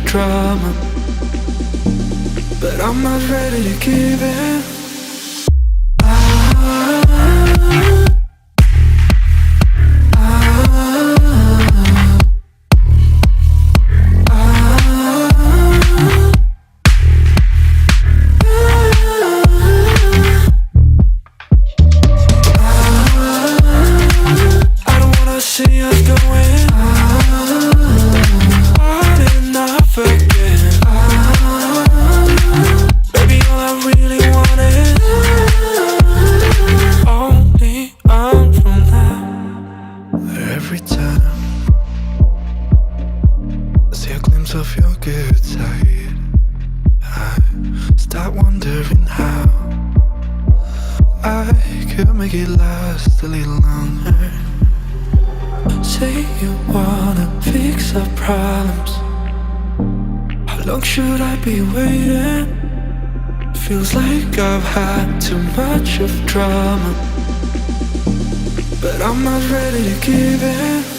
Drama, but I'm not ready to give in. I don't wanna see us going on and off again. Baby, all I really want is only on from now. Every time I see a glimpse of your good side, I start wondering how I could make it last a little longer. Say you wanna fix our problems. How long should I be waiting? Feels like I've had too much of drama, but I'm not ready to give in.